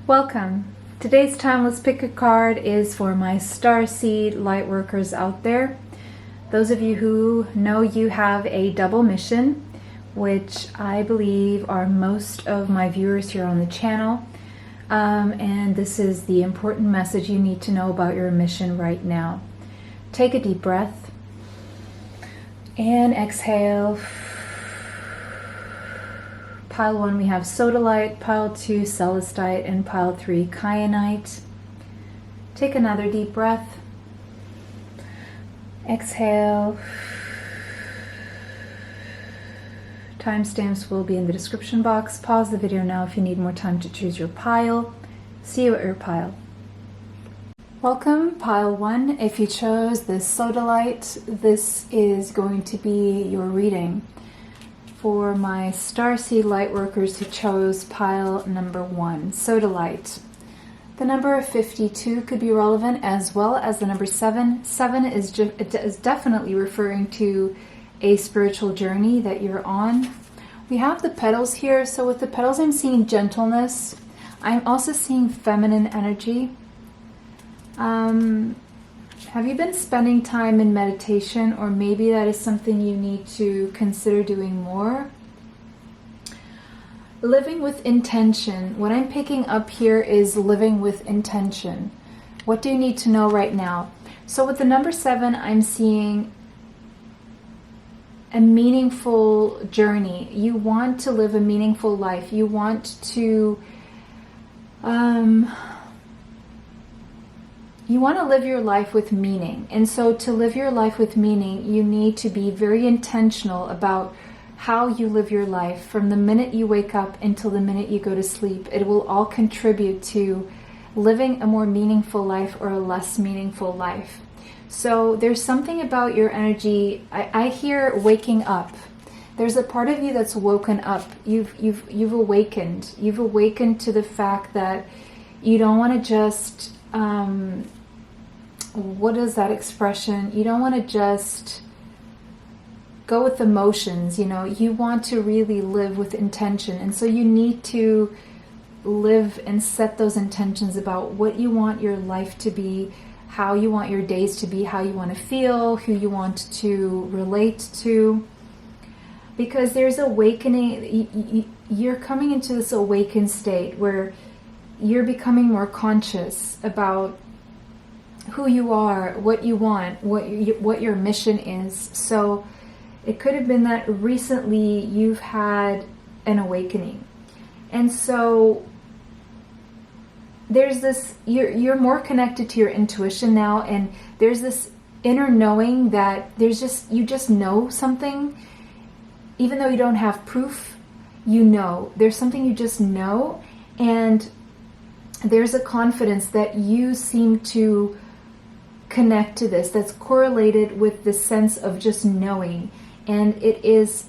Welcome. Today's timeless pick a card is for my Starseed Lightworkers out there. Those of you who know you have a double mission, which I believe are most of my viewers here on the channel. And this is the important message you need to know about your mission right now. Take a deep breath and exhale. Pile 1 we have sodalite, pile 2 celestite, and pile 3 kyanite. Take another deep breath. Exhale. Timestamps will be in the description box. Pause the video now if you need more time to choose your pile. See you at your pile. Welcome, pile 1. If you chose the sodalite, this is going to be your reading. For my Starseed Lightworkers who chose pile number 1, sodalite. The number 52 could be relevant, as well as the number 7. 7 is definitely referring to a spiritual journey that you're on. We have the petals here, so with the petals I'm seeing gentleness. I'm also seeing feminine energy. Have you been spending time in meditation, or maybe that is something you need to consider doing more? Living with intention. What I'm picking up here is living with intention. What do you need to know right now? So with the number 7, I'm seeing a meaningful journey. You want to live a meaningful life. You want to live your life with meaning. And so to live your life with meaning, you need to be very intentional about how you live your life from the minute you wake up until the minute you go to sleep. It will all contribute to living a more meaningful life or a less meaningful life. So there's something about your energy. I hear waking up. There's a part of you that's woken up. You've awakened. You've awakened to the fact that you don't want to just what is that expression? You don't want to just go with the motions, you know. You want to really live with intention. And so you need to live and set those intentions about what you want your life to be, how you want your days to be, how you want to feel, who you want to relate to. Because there's awakening. You're coming into this awakened state where you're becoming more conscious about who you are, what you want, what your mission is. So it could have been that recently you've had an awakening. And so there's this, you're more connected to your intuition now, and there's this inner knowing that you just know something, even though you don't have proof. You know, there's something you just know, and there's a confidence that you seem to connect to this, that's correlated with the sense of just knowing, and it is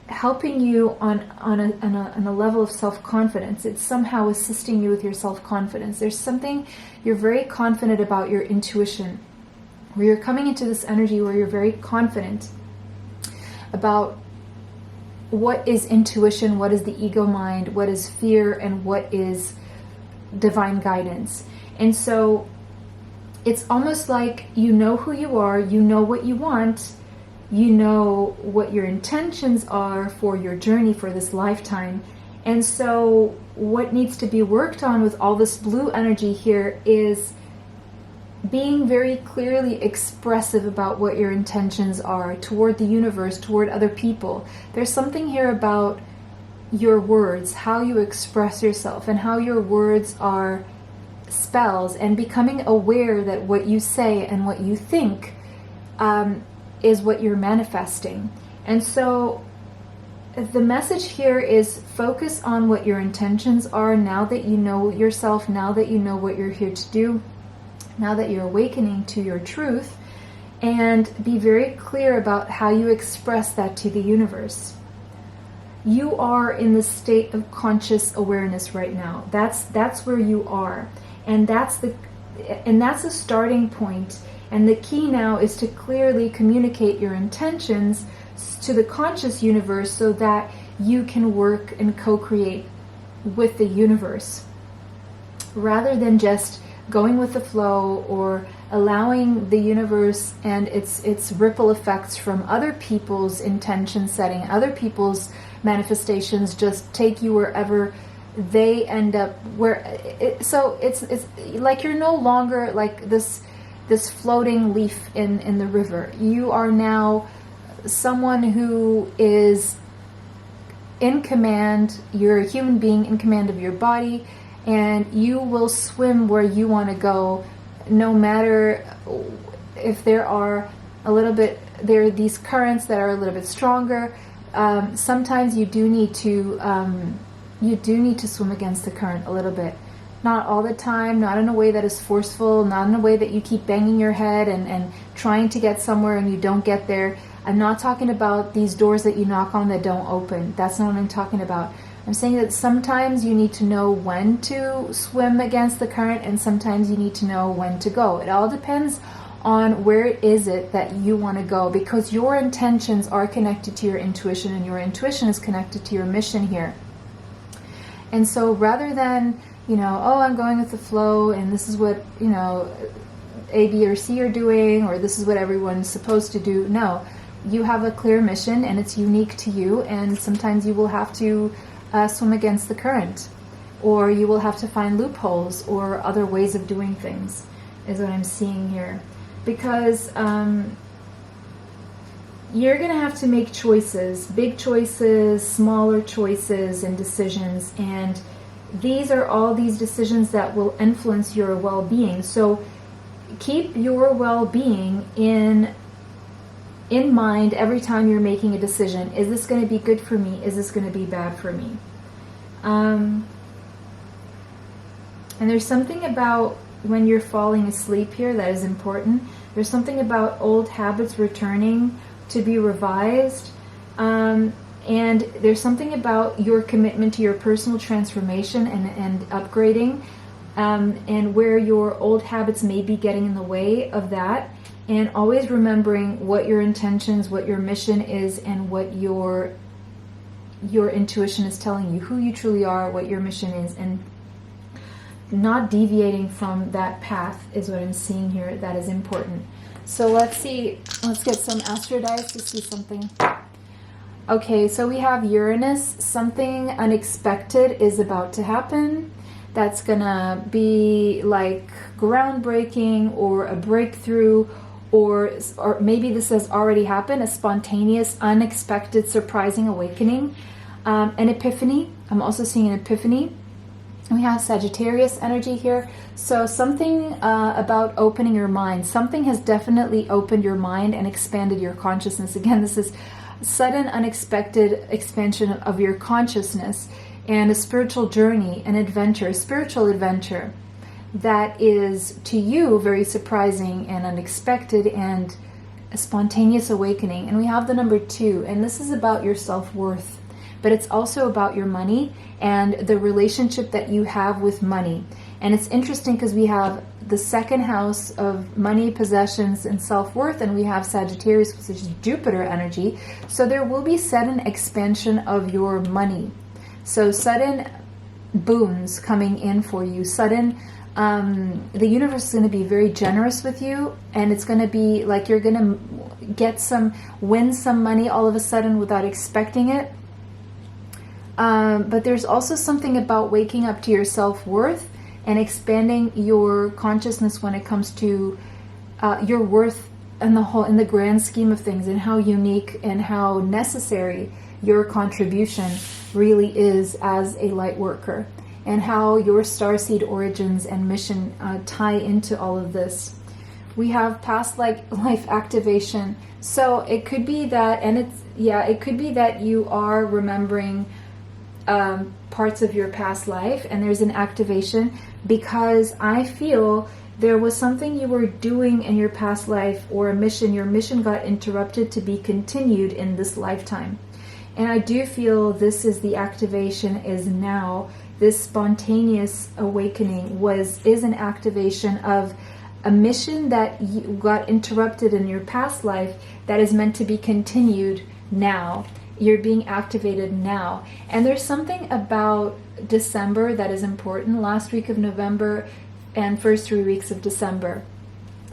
helping you on a level of self-confidence. It's somehow assisting you with your self-confidence. There's something, you're very confident about your intuition, where you're coming into this energy where you're very confident about what is intuition, what is the ego mind, what is fear, and what is divine guidance. And so it's almost like you know who you are, you know what you want, you know what your intentions are for your journey for this lifetime. And so what needs to be worked on with all this blue energy here is being very clearly expressive about what your intentions are toward the universe, toward other people. There's something here about your words, how you express yourself, and how your words are spells, and becoming aware that what you say and what you think is what you're manifesting. And so the message here is focus on what your intentions are now that you know yourself, now that you know what you're here to do, now that you're awakening to your truth, and be very clear about how you express that to the universe. You are in the state of conscious awareness right now. That's where you are. And that's a starting point. And the key now is to clearly communicate your intentions to the conscious universe so that you can work and co-create with the universe. rather than just going with the flow or allowing the universe and its ripple effects from other people's intention setting, other people's manifestations just take you wherever they end up. So it's like you're no longer like this floating leaf in the river. You are now someone who is in command. You're a human being in command of your body, and you will swim where you want to go, no matter if there are these currents that are a little bit stronger. Sometimes you do need to swim against the current a little bit. Not all the time, not in a way that is forceful, not in a way that you keep banging your head and trying to get somewhere and you don't get there. I'm not talking about these doors that you knock on that don't open. That's not what I'm talking about. I'm saying that sometimes you need to know when to swim against the current, and sometimes you need to know when to go. It all depends on where is it that you want to go, because your intentions are connected to your intuition, and your intuition is connected to your mission here. And so rather than, oh, I'm going with the flow and this is what, A, B, or C are doing, or this is what everyone's supposed to do. No, you have a clear mission and it's unique to you, and sometimes you will have to swim against the current, or you will have to find loopholes or other ways of doing things, is what I'm seeing here. Because you're going to have to make choices, big choices, smaller choices and decisions, and these are all these decisions that will influence your well-being. So keep your well-being in mind every time you're making a decision. Is this going to be good for me? Is this going to be bad for me? And there's something about when you're falling asleep here that is important. There's something about old habits returning to be revised. And there's something about your commitment to your personal transformation and upgrading, and where your old habits may be getting in the way of that. And always remembering what your intentions, what your mission is, and what your intuition is telling you, who you truly are, what your mission is, and not deviating from that path is what I'm seeing here. That is important. So let's get some astro dice to see something. Okay, so we have Uranus. Something unexpected is about to happen. That's gonna be like groundbreaking or a breakthrough, or maybe this has already happened, a spontaneous, unexpected, surprising awakening, an epiphany. I'm also seeing an epiphany. We have Sagittarius energy here. So something about opening your mind. Something has definitely opened your mind and expanded your consciousness. Again, this is sudden, unexpected expansion of your consciousness and a spiritual journey, an adventure, a spiritual adventure that is to you very surprising and unexpected, and a spontaneous awakening. And we have the number 2, and this is about your self-worth, but it's also about your money and the relationship that you have with money. And it's interesting because we have the second house of money, possessions, and self-worth, and we have Sagittarius, which is Jupiter energy. So there will be sudden expansion of your money. So sudden boons coming in for you. Sudden, the universe is going to be very generous with you, and it's going to be like you're going to win some money all of a sudden without expecting it. But there's also something about waking up to your self-worth and expanding your consciousness when it comes to your worth in the grand scheme of things, and how unique and how necessary your contribution really is as a light worker, and how your starseed origins and mission tie into all of this. We have past life activation. So it could be that, it could be that you are remembering parts of your past life, and there's an activation, because I feel there was something you were doing in your past life, or a mission. Your mission got interrupted to be continued in this lifetime. And I do feel this is the activation is now. This spontaneous awakening is an activation of a mission that got interrupted in your past life that is meant to be continued now you're being activated now. And there's something about December that is important. Last week of November and first 3 weeks of December,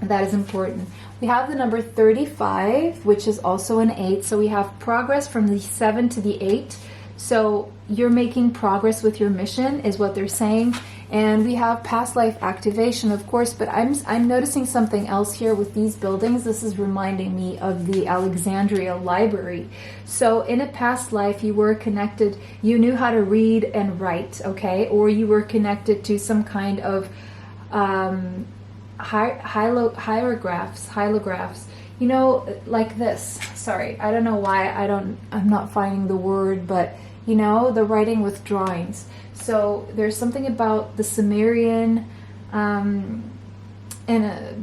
that is important. We have the number 35, which is also an 8. So we have progress from the 7 to the 8. So you're making progress with your mission, is what they're saying. And we have past life activation, of course, but I'm noticing something else here with these buildings. This is reminding me of the Alexandria Library. So in a past life, you were connected, you knew how to read and write, okay? Or you were connected to some kind of hieroglyphs, you know, like this. Sorry, I don't know why I'm not finding the word, but you know, the writing with drawings. So there's something about the Sumerian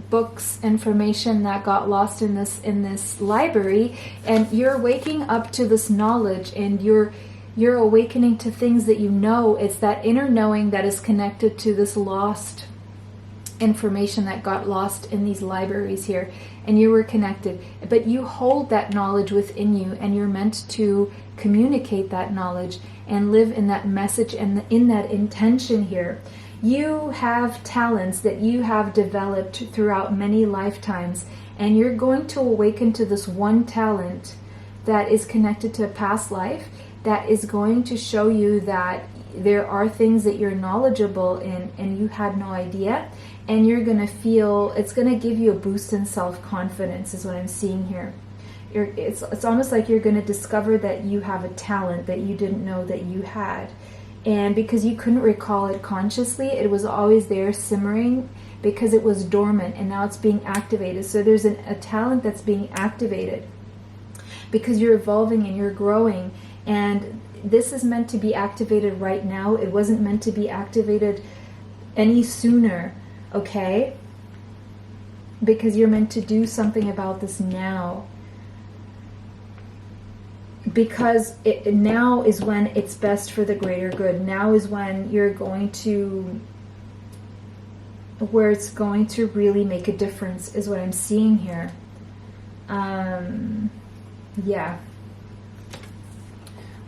books, information that got lost in this library, and you're waking up to this knowledge, and you're awakening to things that you know. It's that inner knowing that is connected to this lost information that got lost in these libraries here, and you were connected, but you hold that knowledge within you, and you're meant to communicate that knowledge and live in that message and in that intention here. You have talents that you have developed throughout many lifetimes, and you're going to awaken to this one talent that is connected to a past life, that is going to show you that there are things that you're knowledgeable in and you had no idea, and you're going to feel, it's going to give you a boost in self-confidence, is what I'm seeing here. It's almost like you're going to discover that you have a talent that you didn't know that you had. And because you couldn't recall it consciously, it was always there simmering because it was dormant, and now it's being activated. So there's a talent that's being activated because you're evolving and you're growing. And this is meant to be activated right now. It wasn't meant to be activated any sooner, okay? Because you're meant to do something about this now. Because now is when it's best for the greater good. Now is when you're going to, where it's going to really make a difference, is what I'm seeing here. Yeah.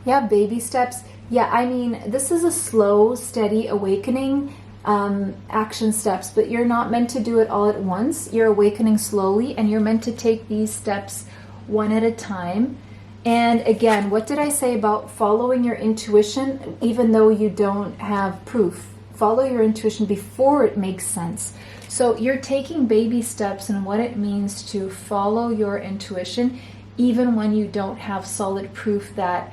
Yeah, baby steps. Yeah, I mean, this is a slow, steady awakening, action steps, but you're not meant to do it all at once. You're awakening slowly, and you're meant to take these steps one at a time. And again, what did I say about following your intuition, even though you don't have proof? Follow your intuition before it makes sense. So you're taking baby steps in what it means to follow your intuition, even when you don't have solid proof, that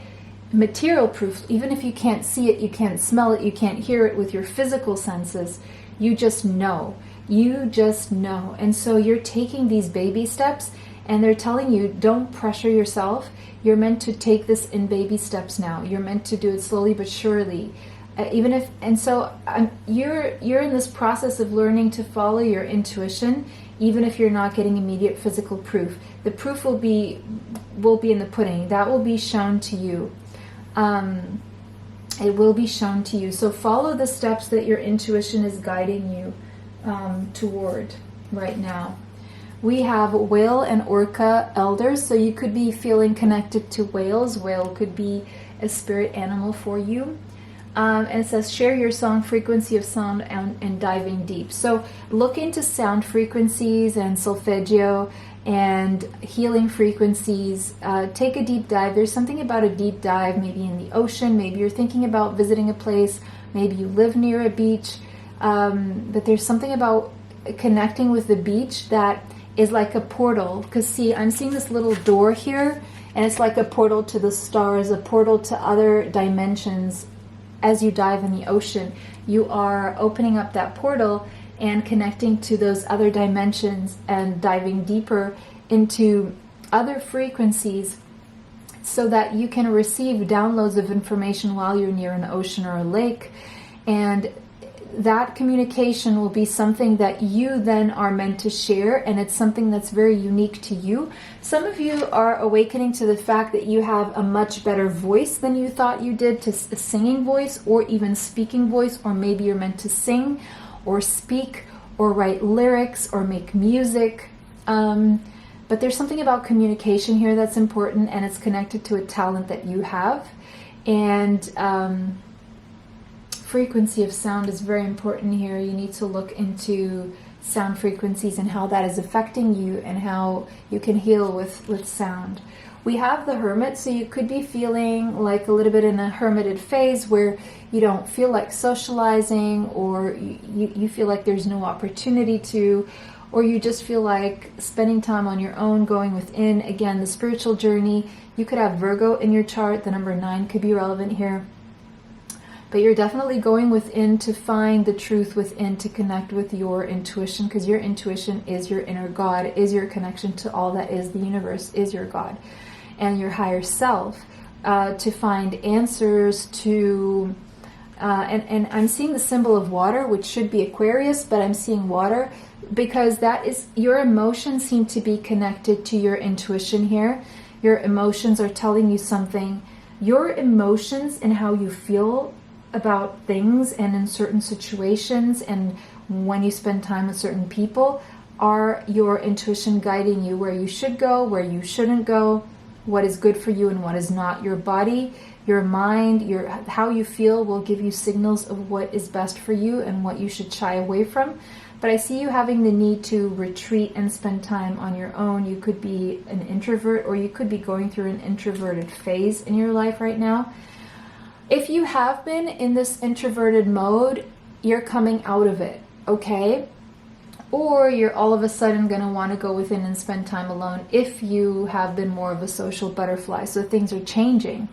material proof. Even if you can't see it, you can't smell it, you can't hear it with your physical senses, you just know. You just know. And so you're taking these baby steps, and they're telling you, don't pressure yourself. You're meant to take this in baby steps now. You're meant to do it slowly but surely. You're in this process of learning to follow your intuition, even if you're not getting immediate physical proof. The proof will be in the pudding. That will be shown to you. It will be shown to you. So follow the steps that your intuition is guiding you toward right now. We have whale and orca elders, so you could be feeling connected to whales. Whale could be a spirit animal for you. And it says, share your song frequency of sound and diving deep. So look into sound frequencies and solfeggio and healing frequencies. Take a deep dive. There's something about a deep dive, maybe in the ocean. Maybe you're thinking about visiting a place. Maybe you live near a beach. But there's something about connecting with the beach that is like a portal. Because see, I'm seeing this little door here, and it's like a portal to the stars, a portal to other dimensions. As you dive in the ocean, you are opening up that portal and connecting to those other dimensions and diving deeper into other frequencies so that you can receive downloads of information while you're near an ocean or a lake. And that communication will be something that you then are meant to share, and it's something that's very unique to you. Some of you are awakening to the fact that you have a much better voice than you thought you did, to a singing voice or even speaking voice, or maybe you're meant to sing or speak or write lyrics or make music. But there's something about communication here that's important, and it's connected to a talent that you have. And frequency of sound is very important here. You need to look into sound frequencies and how that is affecting you and how you can heal with sound. We have the Hermit, so you could be feeling like a little bit in a hermited phase where you don't feel like socializing, or you feel like there's no opportunity to, or you just feel like spending time on your own, going within. Again, the spiritual journey. You could have Virgo in your chart. The number 9 could be relevant here. But you're definitely going within to find the truth within, to connect with your intuition, because your intuition is your inner God, is your connection to all that is the universe, is your God and your higher self, to find answers to, and I'm seeing the symbol of water, which should be Aquarius, but I'm seeing water because that is, your emotions seem to be connected to your intuition here. Your emotions are telling you something. Your emotions and how you feel about things and in certain situations and when you spend time with certain people are your intuition guiding you where you should go, where you shouldn't go, what is good for you and what is not. Your body, your mind, how you feel will give you signals of what is best for you and what you should shy away from. But I see you having the need to retreat and spend time on your own. You could be an introvert, or you could be going through an introverted phase in your life right now. If you have been in this introverted mode, you're coming out of it, okay? Or you're all of a sudden going to want to go within and spend time alone if you have been more of a social butterfly. So things are changing.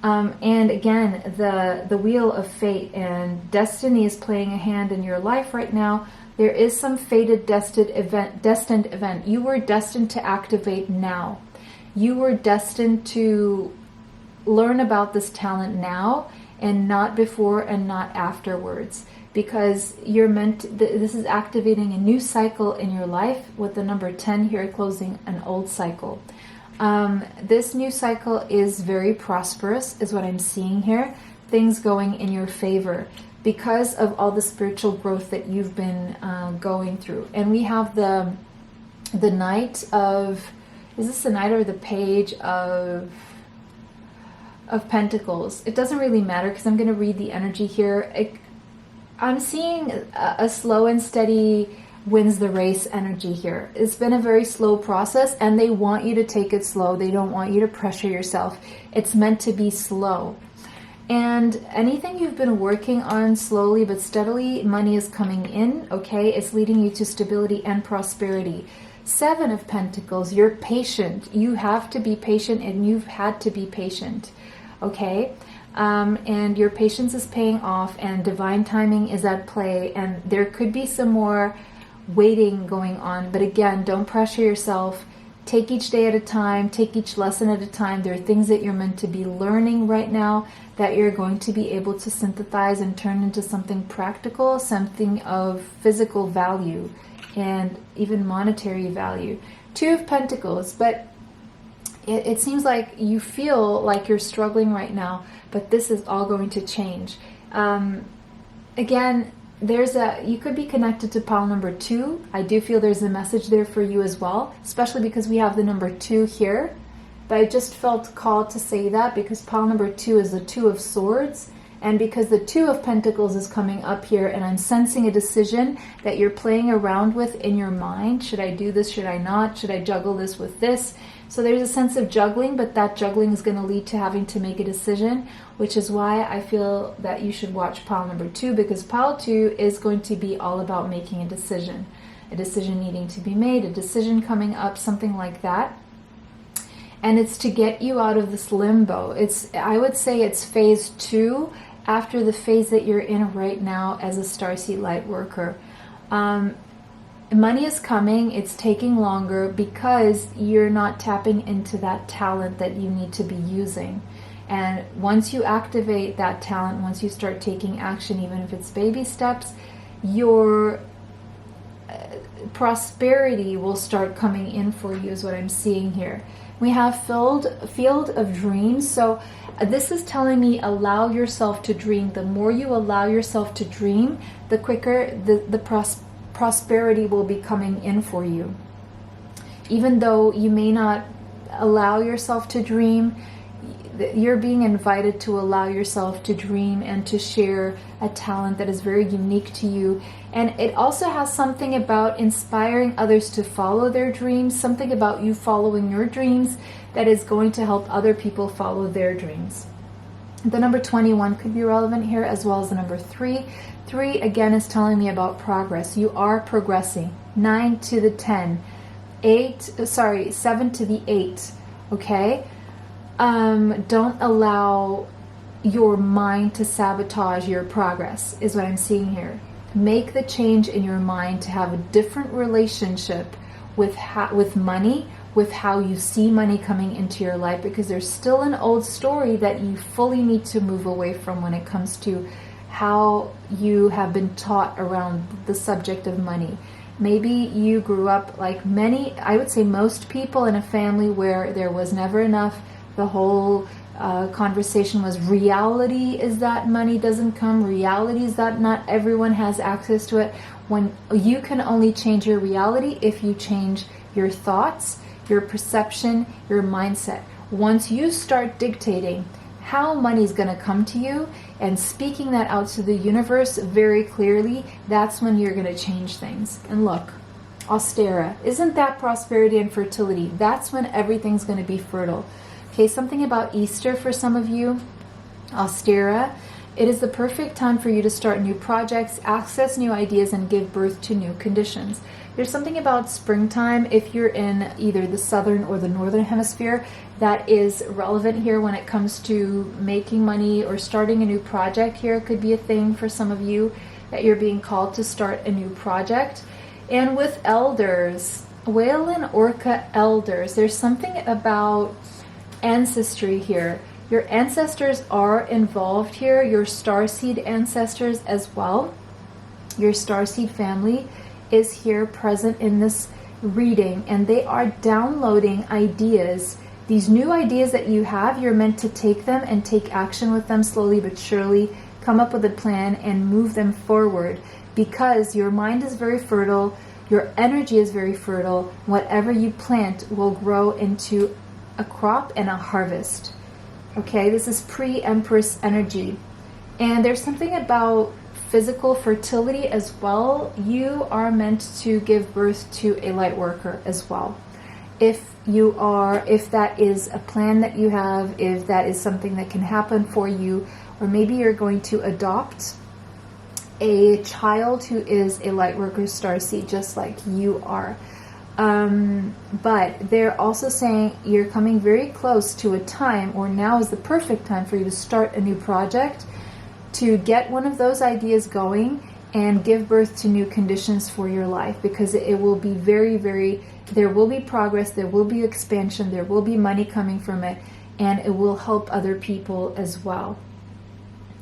And again, the wheel of fate and destiny is playing a hand in your life right now. There is some fated destined event. You were destined to activate now. You were destined to learn about this talent now and not before and not afterwards, because you're meant this is activating a new cycle in your life with the number 10 here, closing an old cycle. This new cycle is very prosperous is what I'm seeing here. Things going in your favor because of all the spiritual growth that you've been going through. And we have the Knight of, is this the Knight or the Page of Pentacles? It doesn't really matter because I'm going to read the energy here. I'm seeing a slow and steady wins the race energy here. It's been a very slow process and they want you to take it slow. They don't want you to pressure yourself. It's meant to be slow. And anything you've been working on slowly but steadily, money is coming in, okay? It's leading you to stability and prosperity. 7 of Pentacles, you're patient. You have to be patient and you've had to be patient, okay? And your patience is paying off and divine timing is at play, and there could be some more waiting going on. But again, don't pressure yourself. Take each day at a time, take each lesson at a time. There are things that you're meant to be learning right now that you're going to be able to synthesize and turn into something practical, something of physical value and even monetary value. 2 of Pentacles, but it seems like you feel like you're struggling right now, but this is all going to change. Again, you could be connected to pile number 2. I do feel there's a message there for you as well, especially because we have the number 2 here. But I just felt called to say that because pile number 2 is the 2 of Swords, and because the 2 of Pentacles is coming up here, and I'm sensing a decision that you're playing around with in your mind. Should I do this? Should I not? Should I juggle this with this? So there's a sense of juggling, but that juggling is going to lead to having to make a decision, which is why I feel that you should watch pile number 2, because pile 2 is going to be all about making a decision needing to be made, a decision coming up, something like that. And it's to get you out of this limbo. I would say it's phase 2 after the phase that you're in right now as a Starseed Lightworker. Money is coming, it's taking longer because you're not tapping into that talent that you need to be using. And once you activate that talent, once you start taking action, even if it's baby steps, your prosperity will start coming in for you is what I'm seeing here. We have field of dreams. So this is telling me allow yourself to dream. The more you allow yourself to dream, the quicker the prosperity will be coming in for you. even though you may not allow yourself to dream, you're being invited to allow yourself to dream and to share a talent that is very unique to you. And it also has something about inspiring others to follow their dreams, something about you following your dreams that is going to help other people follow their dreams. The number 21 could be relevant here, as well as the number 3. 3 again is telling me about progress. You are progressing. 9 to the 10. 7 to the 8. Okay? Don't allow your mind to sabotage your progress, is what I'm seeing here. Make the change in your mind to have a different relationship with money, with how you see money coming into your life, because there's still an old story that you fully need to move away from when it comes to how you have been taught around the subject of money. Maybe you grew up like many, I would say most people, in a family where there was never enough. The whole conversation was, reality is that money doesn't come. Reality is that not everyone has access to it. When you can only change your reality if you change your thoughts, your perception, your mindset. Once you start dictating how money is going to come to you and speaking that out to the universe very clearly, that's when you're going to change things. And look, Austera, isn't that prosperity and fertility? That's when everything's going to be fertile. Okay, something about Easter for some of you. Austera, it is the perfect time for you to start new projects, access new ideas, and give birth to new conditions. There's something about springtime, if you're in either the southern or the northern hemisphere, that is relevant here when it comes to making money or starting a new project. Here could be a thing for some of you that you're being called to start a new project. And with elders, whale and orca elders, there's something about ancestry here. Your ancestors are involved here, your starseed ancestors as well. Your starseed family is here present in this reading, and they are downloading ideas. These new ideas that you have, you're meant to take them and take action with them slowly but surely, come up with a plan and move them forward, because your mind is very fertile, your energy is very fertile. Whatever you plant will grow into a crop and a harvest. Okay, this is pre-Empress energy. And there's something about physical fertility as well. You are meant to give birth to a light worker as well. If that is a plan that you have, if that is something that can happen for you, or maybe you're going to adopt a child who is a light worker starseed just like you are. But they're also saying you're coming very close to a time, or now is the perfect time for you to start a new project, to get one of those ideas going and give birth to new conditions for your life, because it will be very, very, there will be progress, there will be expansion, there will be money coming from it, and it will help other people as well.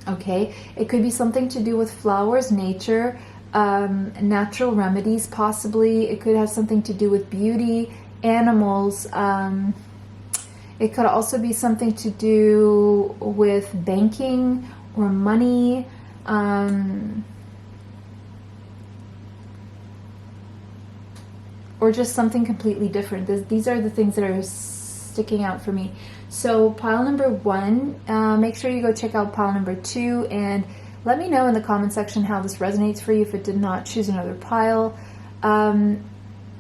Okay, it could be something to do with flowers, nature, natural remedies possibly. It could have something to do with beauty, animals. It could also be something to do with banking or money. Or just something completely different. These are the things that are sticking out for me. So pile number 1, make sure you go check out pile number 2, and let me know in the comment section how this resonates for you. If it did not, choose another pile.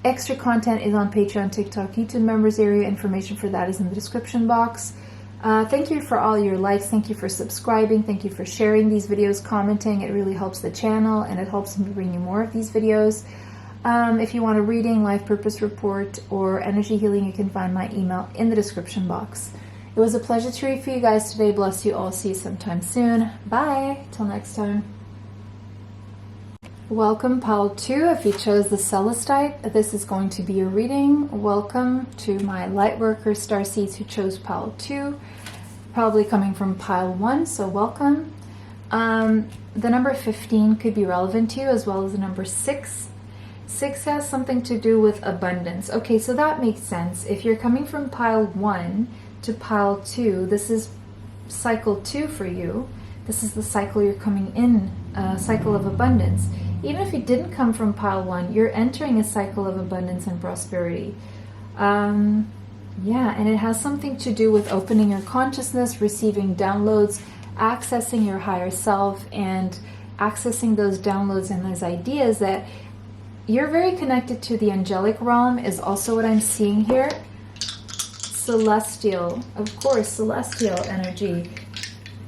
Extra content is on Patreon, TikTok, YouTube members area. Information for that is in the description box. Thank you for all your likes. Thank you for subscribing. Thank you for sharing these videos, commenting. It really helps the channel, and it helps me bring you more of these videos. If you want a reading, life purpose report, or energy healing, you can find my email in the description box. It was a pleasure to read for you guys today. Bless you all. See you sometime soon. Bye. Till next time. Welcome, pile 2. If you chose the Celestite, this is going to be a reading. Welcome to my Lightworker Starseeds who chose pile 2. Probably coming from pile 1, so welcome. The number 15 could be relevant to you, as well as the number 6. 6 has something to do with abundance. Okay, so that makes sense. If you're coming from pile 1 to pile 2, this is cycle 2 for you. This is the cycle you're coming in, cycle of abundance. Even if you didn't come from pile 1, you're entering a cycle of abundance and prosperity. Yeah, and it has something to do with opening your consciousness, receiving downloads, accessing your higher self, and accessing those downloads and those ideas that you're very connected to. The angelic realm is also what I'm seeing here. Celestial, of course, celestial energy.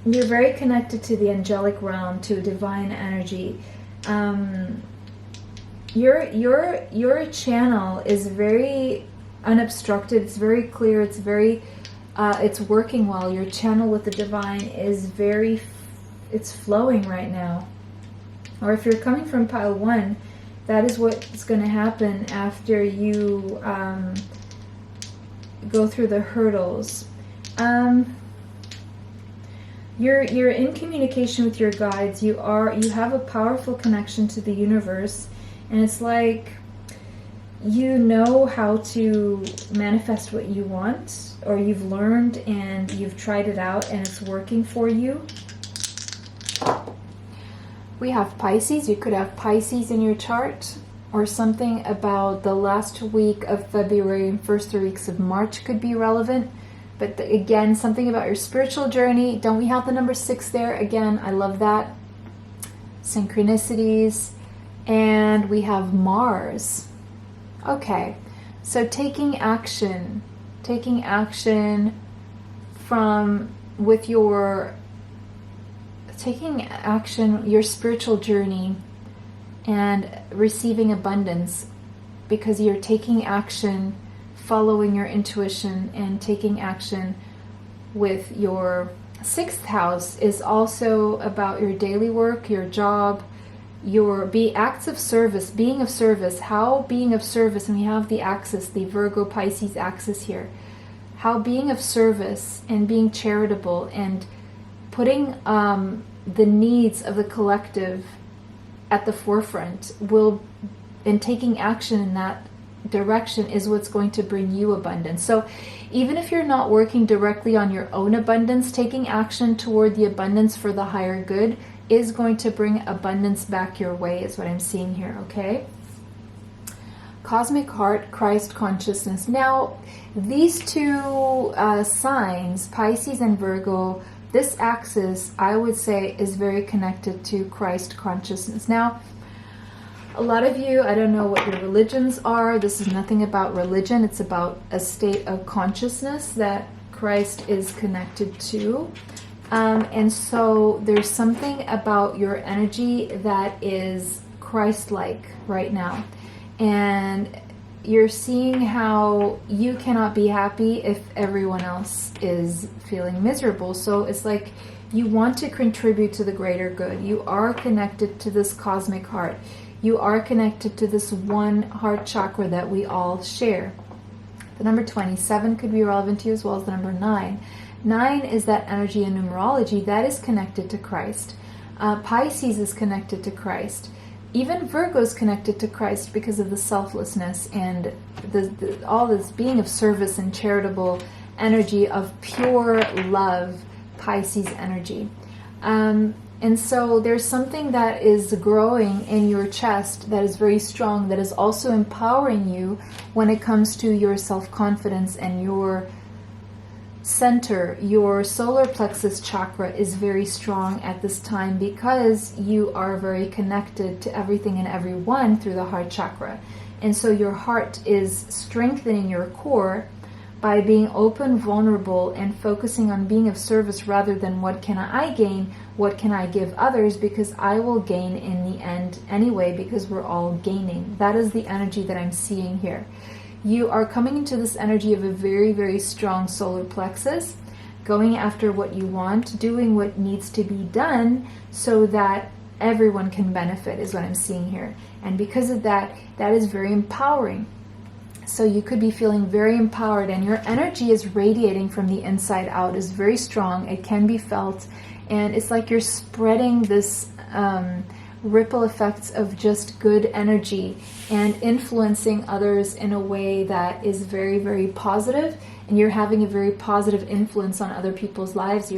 You're very connected to the angelic realm, to divine energy. Your channel is very unobstructed. It's very clear. It's very, it's working well. Your channel with the divine is very, it's flowing right now. Or if you're coming from pile 1, that is what's going to happen after you go through the hurdles. You're in communication with your guides. You have a powerful connection to the universe, and it's like you know how to manifest what you want, or you've learned and you've tried it out and it's working for you. We have Pisces. You could have Pisces in your chart, or something about the last week of February and first 3 weeks of March could be relevant. But again, something about your spiritual journey. Don't we have the number 6 there? Again, I love that. Synchronicities. And we have Mars. Okay, so taking action your spiritual journey and receiving abundance, because you're taking action, following your intuition, and taking action with your 6th house is also about your daily work, your job, your acts of service, being of service. How being of service, and we have the axis, the Virgo Pisces axis here, how being of service and being charitable and putting the needs of the collective at the forefront and taking action in that direction is what's going to bring you abundance. So even if you're not working directly on your own abundance, taking action toward the abundance for the higher good is going to bring abundance back your way, is what I'm seeing here, okay? Cosmic heart, Christ consciousness. Now, these two signs, Pisces and Virgo, this axis, I would say, is very connected to Christ consciousness. Now, a lot of you, I don't know what your religions are. This is nothing about religion. It's about a state of consciousness that Christ is connected to. And so there's something about your energy that is Christ-like right now. And you're seeing how you cannot be happy if everyone else is feeling miserable. So it's like you want to contribute to the greater good. You are connected to this cosmic heart. You are connected to this one heart chakra that we all share. The number 27 could be relevant to you, as well as the number 9. 9 is that energy in numerology that is connected to Christ. Pisces is connected to Christ. Even Virgo is connected to Christ because of the selflessness and all this being of service and charitable energy of pure love, Pisces energy. And so there's something that is growing in your chest that is very strong, that is also empowering you when it comes to your self-confidence and your center. Your solar plexus chakra is very strong at this time because you are very connected to everything and everyone through the heart chakra. And so your heart is strengthening your core by being open, vulnerable, and focusing on being of service rather than what can I gain, what can I give others, because I will gain in the end anyway, because we're all gaining. That is the energy that I'm seeing here. You are coming into this energy of a very, very strong solar plexus, going after what you want, doing what needs to be done so that everyone can benefit, is what I'm seeing here. And because of that, that is very empowering. So you could be feeling very empowered, and your energy is radiating from the inside out, is very strong. It can be felt, and it's like you're spreading this ripple effects of just good energy and influencing others in a way that is very, very positive, and you're having a very positive influence on other people's lives.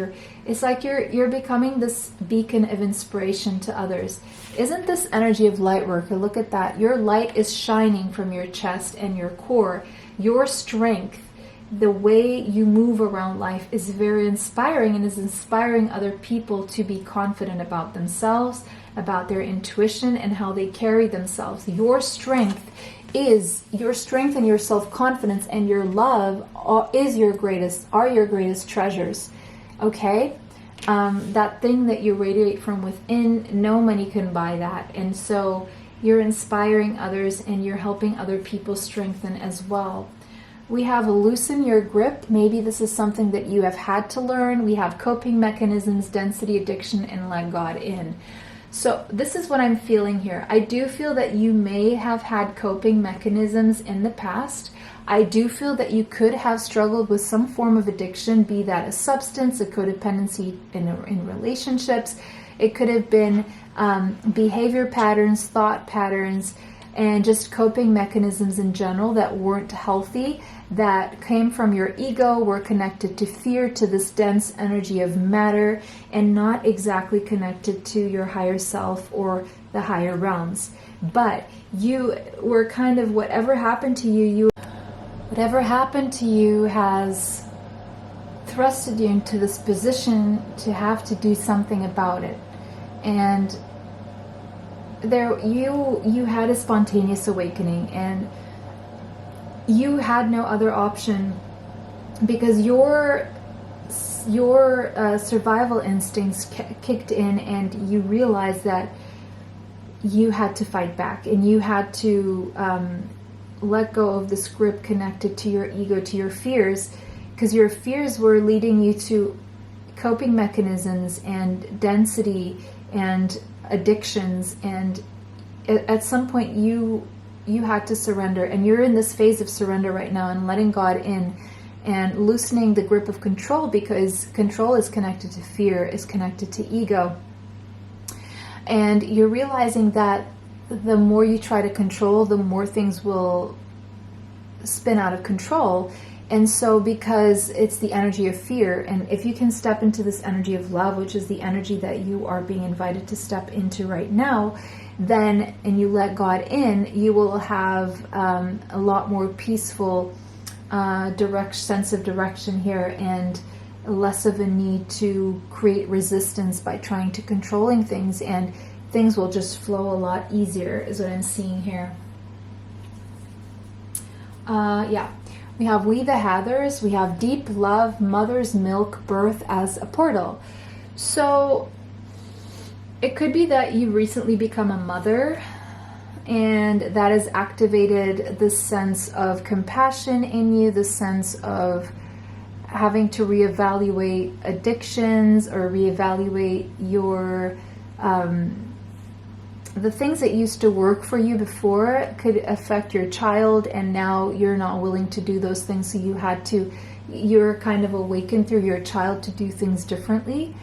It's like you're becoming this beacon of inspiration to others. Isn't this energy of light worker? Look at that. Your light is shining from your chest and your core. Your strength, the way you move around life, is very inspiring and is inspiring other people to be confident about themselves, about their intuition, and how they carry themselves. Your strength and your self-confidence and your love are your greatest treasures. Okay? That thing that you radiate from within, no money can buy that. And so you're inspiring others and you're helping other people strengthen as well. We have loosen your grip. Maybe this is something that you have had to learn. We have coping mechanisms, density, addiction, and let God in. So this is what I'm feeling here. I do feel that you may have had coping mechanisms in the past. I do feel that you could have struggled with some form of addiction, be that a substance, a codependency in relationships. It could have been behavior patterns, thought patterns, and just coping mechanisms in general that weren't healthy, that came from your ego, were connected to fear, to this dense energy of matter, and not exactly connected to your higher self or the higher realms. But you were kind of, whatever happened to you has thrusted you into this position to have to do something about it. And there you had a spontaneous awakening, and you had no other option, because your survival instincts kicked in, and you realized that you had to fight back, and you had to let go of this grip connected to your ego, to your fears, because your fears were leading you to coping mechanisms and density and addictions, and at some point you had to surrender, and you're in this phase of surrender right now and letting God in and loosening the grip of control, because control is connected to fear, is connected to ego. And you're realizing that the more you try to control, the more things will spin out of control. And so, because it's the energy of fear, and if you can step into this energy of love, which is the energy that you are being invited to step into right now, then, and you let God in, you will have a lot more peaceful direct sense of direction here, and less of a need to create resistance by trying to controlling things, and things will just flow a lot easier, is what I'm seeing here. Yeah. We have We the Hathers, we have deep love, mother's milk, birth as a portal. So it could be that you recently become a mother, and that has activated this sense of compassion in you, the sense of having to reevaluate addictions or reevaluate your the things that used to work for you before could affect your child, and now you're not willing to do those things, so you're kind of awakened through your child to do things differently,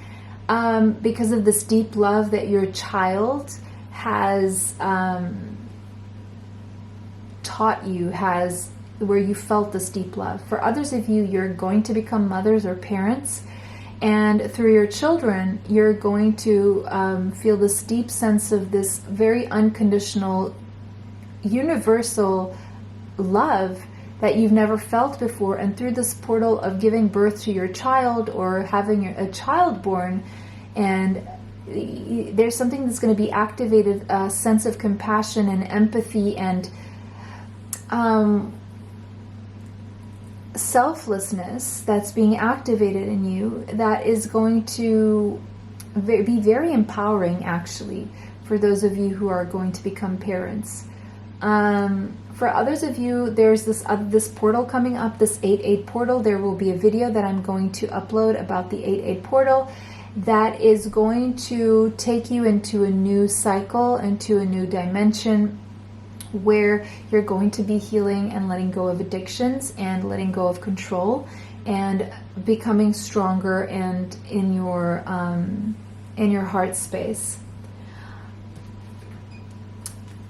because of this deep love that your child has taught you, where you felt this deep love. For others of you, you're going to become mothers or parents, and through your children, you're going to feel this deep sense of this very unconditional, universal love that you've never felt before. And through this portal of giving birth to your child or having a child born, and there's something that's going to be activated, a sense of compassion and empathy and selflessness that's being activated in you, that is going to be very empowering, actually, for those of you who are going to become parents. For others of you, there's this portal coming up, this 8-8 portal. There will be a video that I'm going to upload about the 8-8 portal that is going to take you into a new cycle, into a new dimension, where you're going to be healing and letting go of addictions and letting go of control and becoming stronger and in your heart space.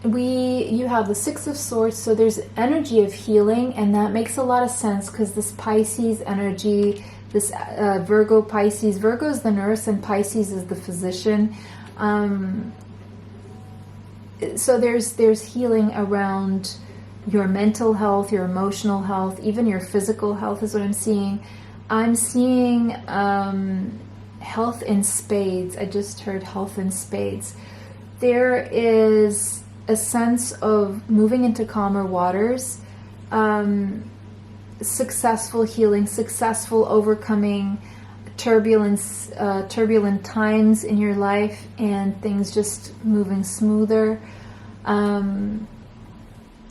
You have the Six of Swords, so there's energy of healing, and that makes a lot of sense because this Pisces energy, this Virgo Pisces, Virgo is the nurse and Pisces is the physician. So there's healing around your mental health, your emotional health, even your physical health is what I'm seeing. I'm seeing health in spades. I just heard health in spades. There is a sense of moving into calmer waters, successful healing, successful overcoming turbulent times in your life, and things just moving smoother.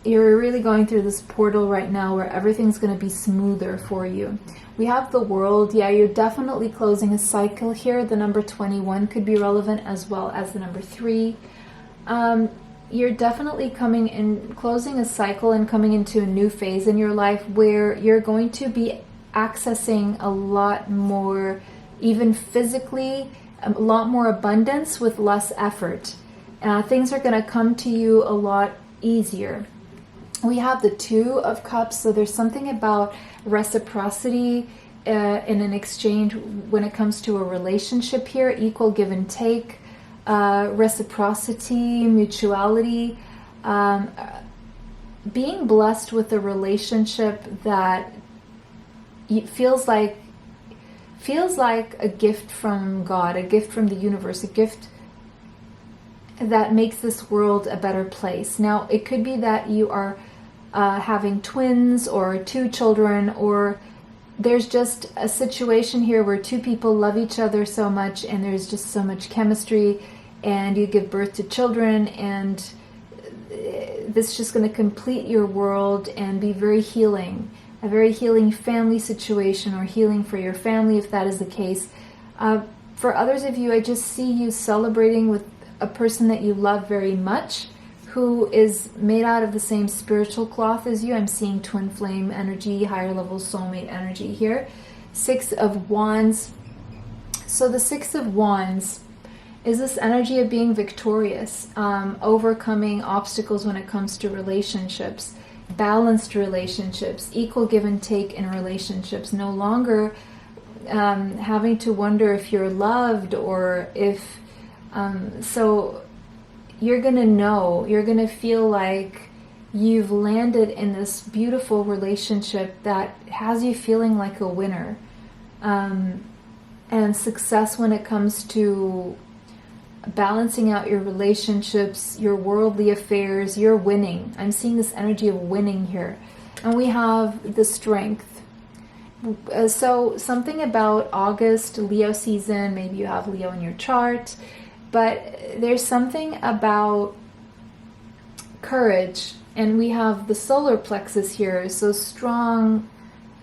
You're really going through this portal right now where everything's going to be smoother for you. We have the World. Yeah, you're definitely closing a cycle here. The number 21 could be relevant, as well as the number 3. You're definitely closing a cycle and coming into a new phase in your life where you're going to be accessing a lot more, even physically, a lot more abundance with less effort. Things are going to come to you a lot easier. We have the 2 of Cups, so there's something about reciprocity in an exchange when it comes to a relationship here, equal give and take, reciprocity, mutuality, being blessed with a relationship that feels like a gift from God, a gift from the universe, a gift that makes this world a better place. Now, it could be that you are having twins or 2 children, or there's just a situation here where 2 people love each other so much and there's just so much chemistry, and you give birth to children, and this is just going to complete your world and be very healing, a very healing family situation, or healing for your family if that is the case. For others of you, I just see you celebrating with a person that you love very much, who is made out of the same spiritual cloth as you. I'm seeing twin flame energy, higher level soulmate energy here. 6 of Wands. So the 6 of Wands is this energy of being victorious, overcoming obstacles when it comes to relationships, balanced relationships, equal give and take in relationships, no longer having to wonder if you're loved, or if so you're gonna feel like you've landed in this beautiful relationship that has you feeling like a winner, and success when it comes to balancing out your relationships, your worldly affairs. You're winning. I'm seeing this energy of winning here. And we have the Strength. So something about August, Leo season, maybe you have Leo in your chart, but there's something about courage. And we have the solar plexus here, so strong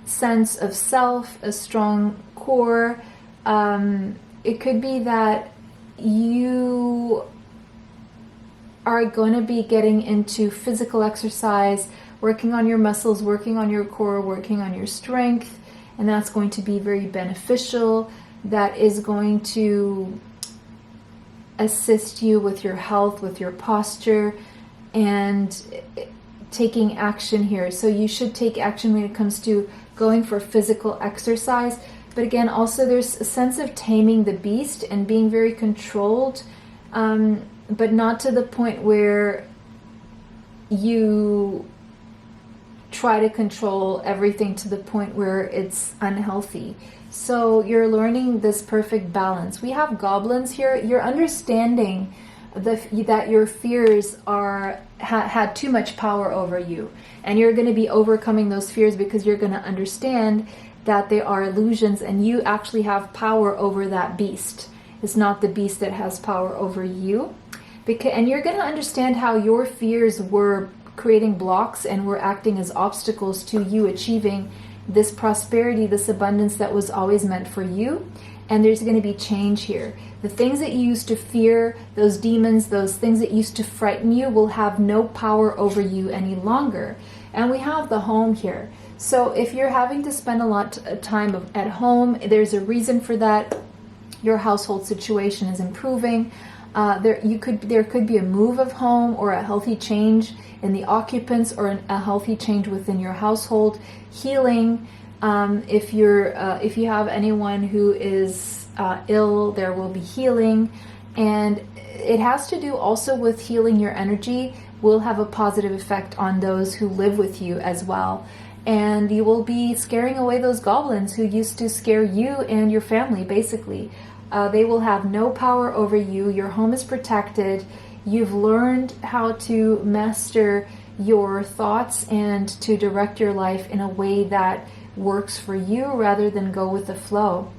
sense of self, a strong core. It could be that you are going to be getting into physical exercise, working on your muscles, working on your core, working on your strength, and that's going to be very beneficial. That is going to assist you with your health, with your posture, and taking action here. So you should take action when it comes to going for physical exercise. But again, also there's a sense of taming the beast and being very controlled, but not to the point where you try to control everything to the point where it's unhealthy. So you're learning this perfect balance. We have goblins here. You're understanding that your fears had too much power over you, and you're going to be overcoming those fears because you're going to understand that they are illusions and you actually have power over that beast. It's not the beast that has power over you. And you're going to understand how your fears were creating blocks and were acting as obstacles to you achieving this prosperity, this abundance that was always meant for you. And there's going to be change here. The things that you used to fear, those demons, those things that used to frighten you, will have no power over you any longer. And we have the home here. So if you're having to spend a lot of time at home, there's a reason for that. Your household situation is improving. There could be a move of home, or a healthy change in the occupants, or a healthy change within your household. Healing. If you have anyone who is ill, there will be healing. And it has to do also with healing your energy. Will have a positive effect on those who live with you as well. And you will be scaring away those goblins who used to scare you and your family, basically. They will have no power over you. Your home is protected. You've learned how to master your thoughts and to direct your life in a way that works for you rather than go with the flow.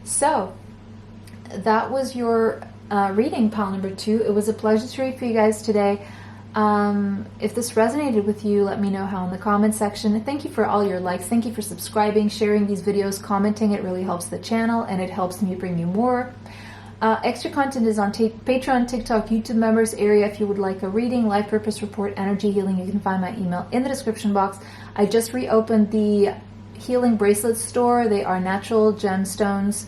So that was your reading, pile number 2. It was a pleasure to read for you guys today. If this resonated with you, let me know how in the comment section. Thank you for all your likes. Thank you for subscribing, sharing these videos, commenting. It really helps the channel and it helps me bring you more. Extra content is on Patreon, TikTok, YouTube members area. If you would like a reading, life purpose report, energy healing, you can find my email in the description box. I just reopened the healing bracelet store. They are natural gemstones,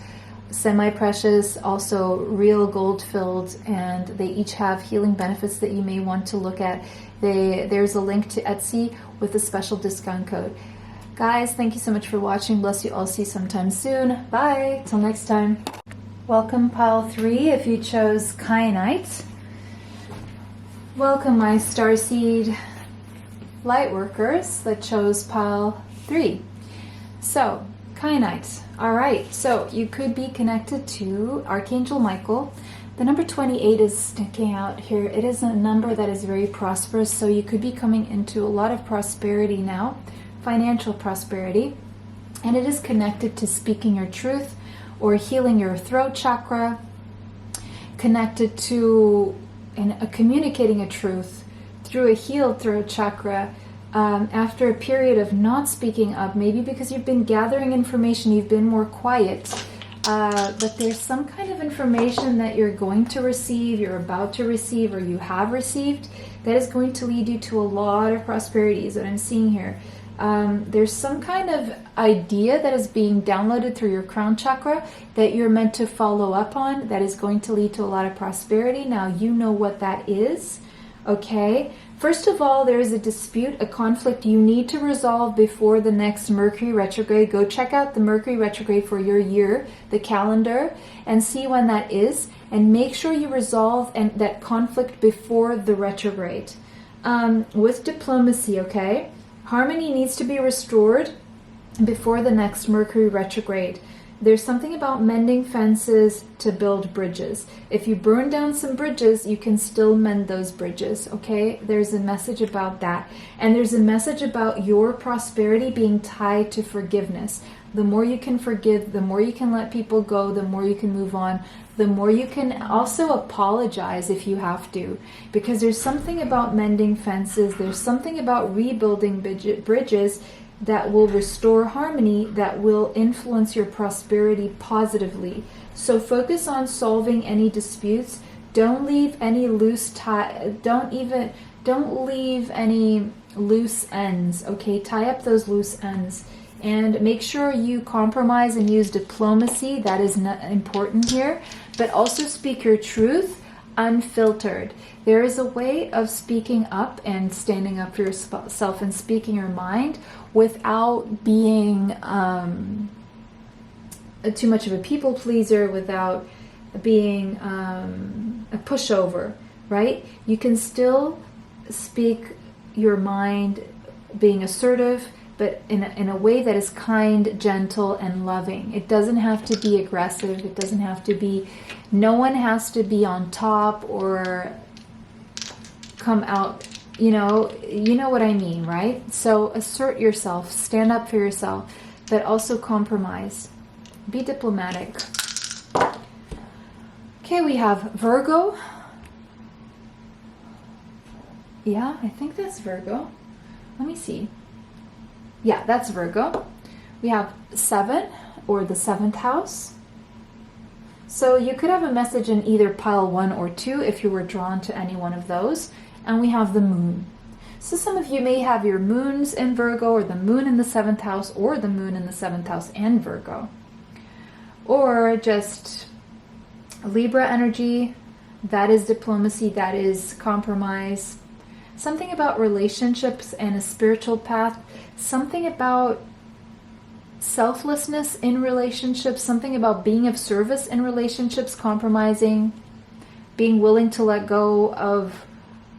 semi-precious, also real gold filled, and they each have healing benefits that you may want to look at. There's a link to Etsy with a special discount code. Guys, thank you so much for watching. Bless you all. See you sometime soon. Bye. Till next time. Welcome, pile 3, if you chose kyanite. Welcome, my Starseed Lightworkers that chose pile 3. So, kyanite. Alright, so you could be connected to Archangel Michael. The number 28 is sticking out here. It is a number that is very prosperous, so you could be coming into a lot of prosperity now, financial prosperity. And it is connected to speaking your truth or healing your throat chakra, connected to communicating a truth through a healed throat chakra. After a period of not speaking up, maybe because you've been gathering information, you've been more quiet, but there's some kind of information that you're going to receive, you're about to receive, or you have received, that is going to lead you to a lot of prosperity, is what I'm seeing here. There's some kind of idea that is being downloaded through your crown chakra that you're meant to follow up on, that is going to lead to a lot of prosperity. Now you know what that is, okay? First of all, there is a dispute, a conflict you need to resolve before the next Mercury retrograde. Go check out the Mercury retrograde for your year, the calendar, and see when that is. And make sure you resolve that conflict before the retrograde. With diplomacy, okay? Harmony needs to be restored before the next Mercury retrograde. There's something about mending fences to build bridges. If you burn down some bridges, you can still mend those bridges, okay? There's a message about that. And there's a message about your prosperity being tied to forgiveness. The more you can forgive, the more you can let people go, the more you can move on, the more you can also apologize if you have to. Because there's something about mending fences, there's something about rebuilding bridges that will restore harmony, that will influence your prosperity positively. So focus on solving any disputes. Don't leave any loose don't leave any loose ends, okay? Tie up those loose ends. And make sure you compromise and use diplomacy. That is important here. But also speak your truth unfiltered. There is a way of speaking up and standing up for yourself and speaking your mind without being too much of a people pleaser, without being a pushover, right? You can still speak your mind being assertive, but in a way that is kind, gentle, and loving. It doesn't have to be aggressive. It doesn't have to be, no one has to be on top or come out, you know what I mean, right? So assert yourself, stand up for yourself, but also compromise. Be diplomatic. Okay, we have Virgo. Yeah, I think that's Virgo. Let me see. Yeah, that's Virgo. We have 7, or the 7th house. So you could have a message in either pile 1 or 2 if you were drawn to any one of those. And we have the moon. So some of you may have your moons in Virgo, or the moon in the 7th house, or the moon in the 7th house and Virgo. Or just Libra energy. That is diplomacy, that is compromise. Something about relationships and a spiritual path. Something about selflessness in relationships. Something about being of service in relationships, compromising. being willing to let go of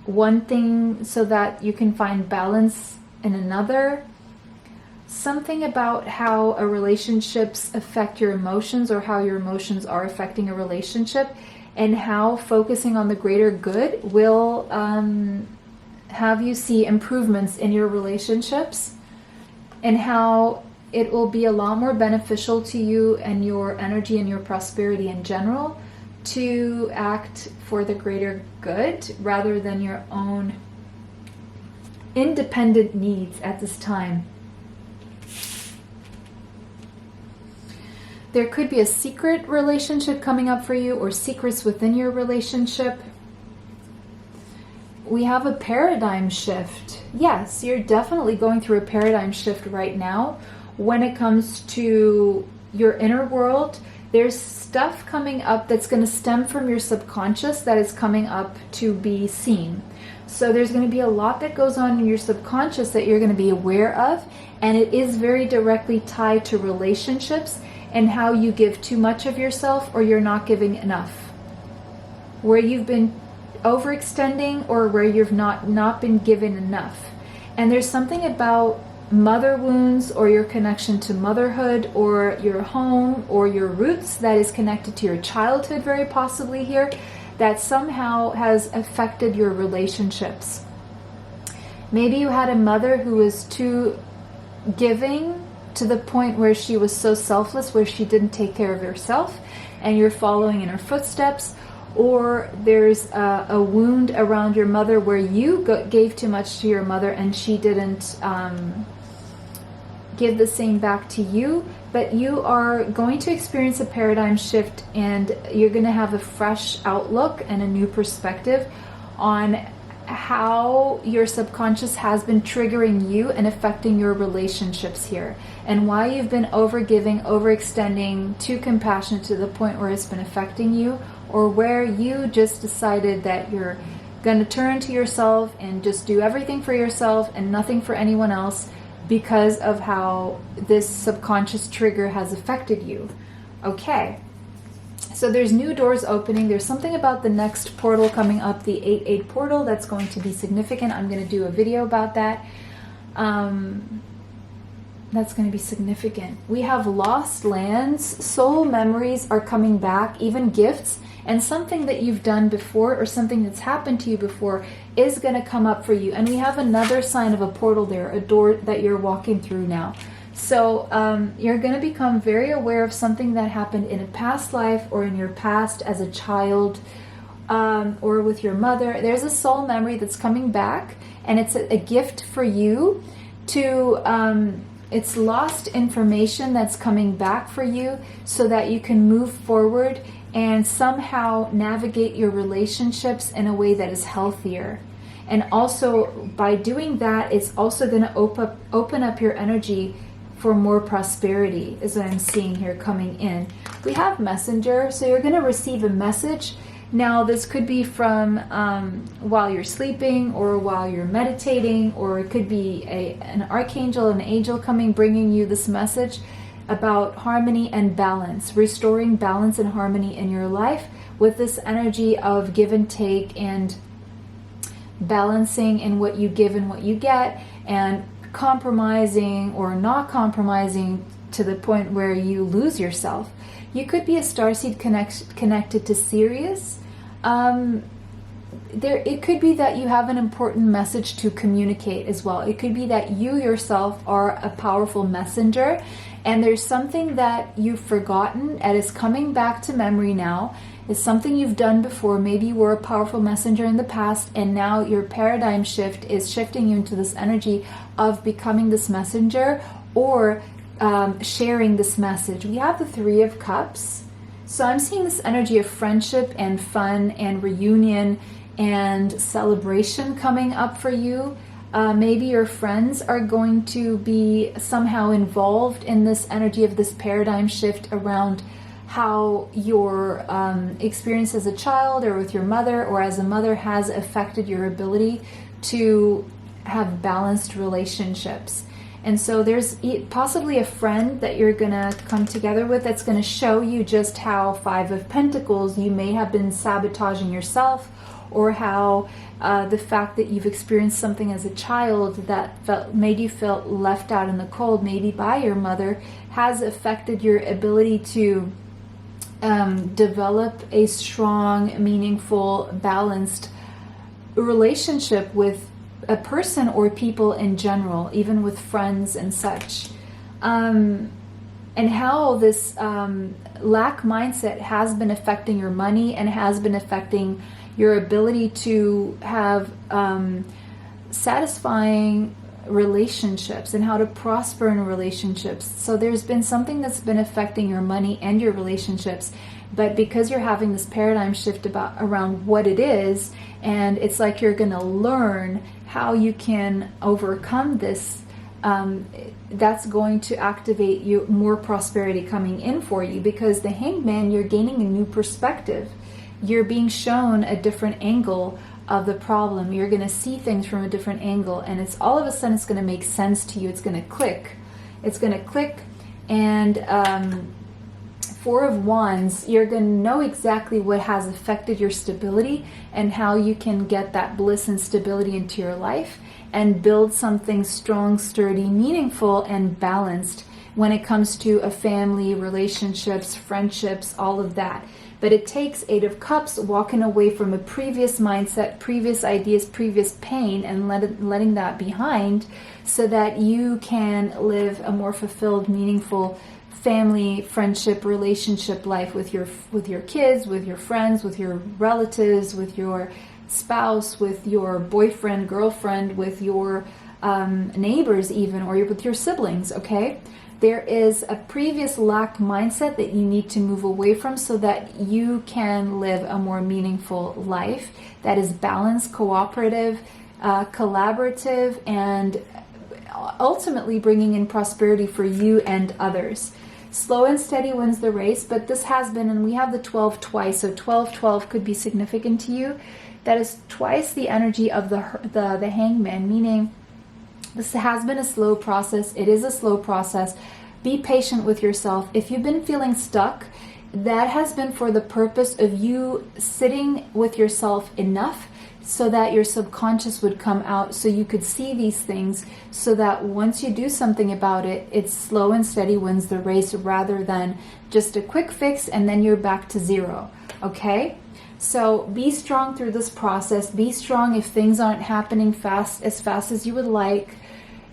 one thing so that you can find balance in another. Something about how a relationships affect your emotions, or how your emotions are affecting a relationship, and how focusing on the greater good will have you see improvements in your relationships, and how it will be a lot more beneficial to you and your energy and your prosperity in general to act for the greater good rather than your own independent needs at this time. There could be a secret relationship coming up for you, or secrets within your relationship. We have a paradigm shift. Yes, you're definitely going through a paradigm shift right now when it comes to your inner world. There's stuff coming up that's going to stem from your subconscious that is coming up to be seen. So there's going to be a lot that goes on in your subconscious that you're going to be aware of, and it is very directly tied to relationships and how you give too much of yourself or you're not giving enough. Where you've been overextending or where you've not been given enough. And there's something about mother wounds, or your connection to motherhood, or your home, or your roots that is connected to your childhood, very possibly here, that somehow has affected your relationships. Maybe you had a mother who was too giving to the point where she was so selfless, where she didn't take care of herself, and you're following in her footsteps. Or there's a wound around your mother where you gave too much to your mother and she didn't give the same back to you. But you are going to experience a paradigm shift, and you're going to have a fresh outlook and a new perspective on how your subconscious has been triggering you and affecting your relationships here, and why you've been overgiving, overextending, too compassionate to the point where it's been affecting you, or where you just decided that you're going to turn to yourself and just do everything for yourself and nothing for anyone else because of how this subconscious trigger has affected you. Okay. So there's new doors opening. There's something about the next portal coming up, the 8-8 portal, that's going to be significant. I'm going to do a video about that. That's going to be significant. We have lost lands, soul memories are coming back, even gifts, and something that you've done before or something that's happened to you before is going to come up for you. And we have another sign of a portal there, a door that you're walking through now. So you're going to become very aware of something that happened in a past life or in your past as a child, or with your mother. There's a soul memory that's coming back, and it's a gift for you to... it's lost information that's coming back for you so that you can move forward and somehow navigate your relationships in a way that is healthier. And also by doing that, it's also going to open up your energy for more prosperity, is what I'm seeing here coming in. We have messenger, so you're going to receive a message. Now this could be from while you're sleeping or while you're meditating, or it could be an archangel, an angel coming, bringing you this message about harmony and balance, restoring balance and harmony in your life with this energy of give and take and balancing in what you give and what you get, and compromising or not compromising to the point where you lose yourself. You could be a starseed connected to Sirius. It could be that you have an important message to communicate as well. It could be that you yourself are a powerful messenger, and there's something that you've forgotten and is coming back to memory now. It's something you've done before. Maybe you were a powerful messenger in the past, and now your paradigm shift is shifting you into this energy of becoming this messenger or sharing this message. We have the 3 of Cups. So I'm seeing this energy of friendship and fun and reunion and celebration coming up for you. Maybe your friends are going to be somehow involved in this energy of this paradigm shift around how your experience as a child or with your mother or as a mother has affected your ability to have balanced relationships. And so there's possibly a friend that you're going to come together with that's going to show you just how Five of Pentacles, you may have been sabotaging yourself, or how the fact that you've experienced something as a child that made you feel left out in the cold, maybe by your mother, has affected your ability to develop a strong, meaningful, balanced relationship with a person or people in general, even with friends and such. And how this lack mindset has been affecting your money and has been affecting your ability to have satisfying relationships and how to prosper in relationships. So there's been something that's been affecting your money and your relationships, but because you're having this paradigm shift around what it is, and it's like you're going to learn how you can overcome this, that's going to activate you more prosperity coming in for you, because the Hanged Man, you're gaining a new perspective. You're being shown a different angle of the problem. You're going to see things from a different angle, and it's all of a sudden it's going to make sense to you. It's going to click. It's going to click. And Four of Wands, you're going to know exactly what has affected your stability and how you can get that bliss and stability into your life and build something strong, sturdy, meaningful, and balanced when it comes to a family, relationships, friendships, all of that. But it takes Eight of Cups, walking away from a previous mindset, previous ideas, previous pain, and letting that behind, so that you can live a more fulfilled, meaningful family, friendship, relationship life with your kids, with your friends, with your relatives, with your spouse, with your boyfriend, girlfriend, with your neighbors even, or with your siblings, okay? There is a previous lack mindset that you need to move away from so that you can live a more meaningful life that is balanced, cooperative, collaborative, and ultimately bringing in prosperity for you and others. Slow and steady wins the race, but this has been, and we have the 12 twice, so 12 could be significant to you. That is twice the energy of the Hangman, meaning this has been a slow process. It is a slow process. Be patient with yourself. If you've been feeling stuck, that has been for the purpose of you sitting with yourself enough so that your subconscious would come out, so you could see these things, so that once you do something about it, it's slow and steady wins the race, rather than just a quick fix and then you're back to zero. Okay? So be strong through this process. Be strong if things aren't happening as fast as you would like.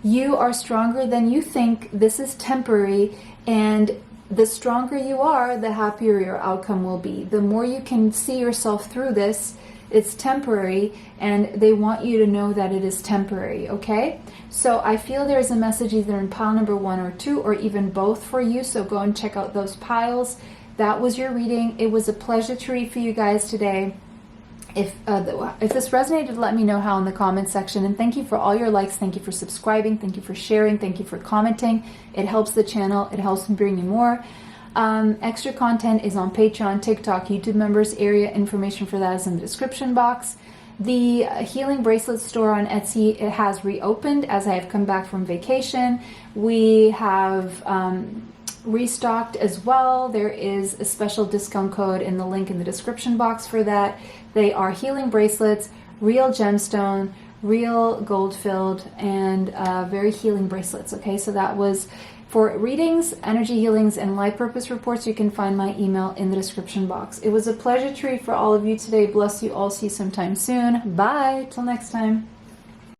You are stronger than you think. This is temporary, and the stronger you are, the happier your outcome will be. The more you can see yourself through this, it's temporary, and they want you to know that it is temporary, okay? So I feel there's a message either in pile number 1 or 2, or even both for you, so go and check out those piles. That was your reading. It was a pleasure to read for you guys today. If this resonated, let me know how in the comments section. And thank you for all your likes. Thank you for subscribing. Thank you for sharing. Thank you for commenting. It helps the channel. It helps me bring you more. Extra content is on Patreon, TikTok, YouTube members area. Information for that is in the description box. The healing bracelet store on Etsy, it has reopened as I have come back from vacation. We have restocked as well. There is a special discount code in the link in the description box for that. They are healing bracelets, real gemstone, real gold filled, and very healing bracelets. Okay, so that was for readings, energy healings, and life purpose reports. You can find my email in the description box. It was a pleasure to read for all of you today. Bless you all. See you sometime soon. Bye. Till next time.